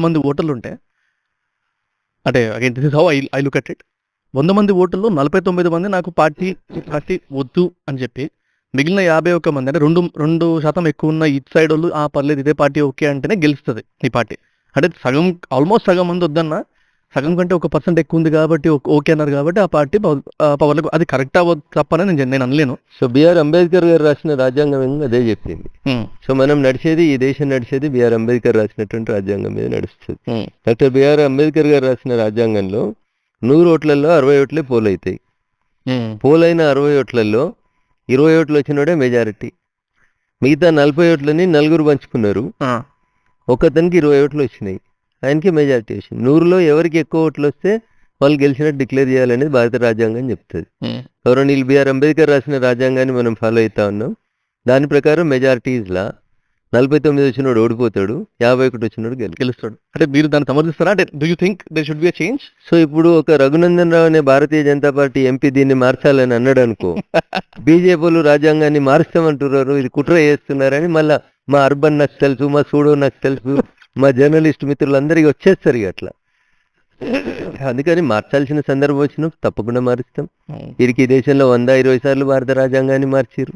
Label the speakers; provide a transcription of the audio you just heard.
Speaker 1: మంది ఓటర్లు ఉంటే, అంటే again this is how I look at it. 100 మంది ఓటర్లో 49 మంది నాకు పార్టీ వద్దు అని చెప్పి, మిగిలిన 51 మంది అంటే 2% ఎక్కువ ఉన్న ఇటు సైడ్ వాళ్ళు పర్లేదు ఇదే పార్టీ ఓకే అంటేనే గెలుస్తుంది ఈ పార్టీ. అంటే ఆల్మోస్ట్ సగం మంది వద్దన్నా, సగం కంటే 1% ఎక్కువ ఉంది కాబట్టి ఓకే అన్నారు కాబట్టి ఆ పార్టీ పవర్లకు. అది కరెక్ట్ అవ్వదు తప్పని నేను అనలేను.
Speaker 2: సో బిఆర్ అంబేద్కర్ గారు రాసిన రాజ్యాంగం అదే చెప్పింది. సో మనం నడిచేది, ఈ దేశం నడిచేది బిఆర్ అంబేద్కర్ రాసినటువంటి రాజ్యాంగం మీద నడుస్తుంది. డాక్టర్ బిఆర్ అంబేద్కర్ గారు రాసిన రాజ్యాంగంలో 100 ఓట్లలో 60 ఓట్లే పోల్ అవుతాయి. పోలైన 60 ఓట్లలో 20 ఓట్లు వచ్చినోడే మెజారిటీ. మిగతా 40 ఓట్లని నలుగురు పంచుకున్నారు. ఒకతనికి 20 ఓట్లు వచ్చినాయి, ఆయనకి మెజారిటీ వచ్చింది. 100లో ఎవరికి ఎక్కువ ఓట్లు వస్తే వాళ్ళు గెలిచినట్టు డిక్లేర్ చేయాలనేది భారత రాజ్యాంగం చెప్తుంది. గౌరవనీయులు బిఆర్ అంబేద్కర్ రాసిన రాజ్యాంగాన్ని మనం ఫాలో అవుతా ఉన్నాం. దాని ప్రకారం మెజారిటీస్లా 49 వచ్చినోడు ఓడిపోతాడు, 51 వచ్చినోడు
Speaker 1: గెలుస్తాడు. అంటే మీరు దాన్ని సమర్థిస్తారా? అంటే do you think there should be a change?
Speaker 2: So ఇప్పుడు ఒక రఘునందన్ రావు అనే భారతీయ జనతా పార్టీ ఎంపీ దీన్ని మార్చాలని అన్నాడు అనుకో, బీజేపీలు రాజ్యాంగాన్ని మారుస్తామంటున్నారు, ఇది కుట్ర చేస్తున్నారని మళ్ళా మా అర్బన్ నక్సల్స్, మా సూడో నక్సల్స్, మా జర్నలిస్ట్ మిత్రులందరికీ వచ్చేస్తారు ఇక అట్లా. అందుకని మార్చాల్సిన సందర్భం వచ్చినప్పుడు తప్పకుండా మారుస్తాం. వీరికి ఈ దేశంలో 120 సార్లు భారత రాజ్యాంగాన్ని మార్చిరు.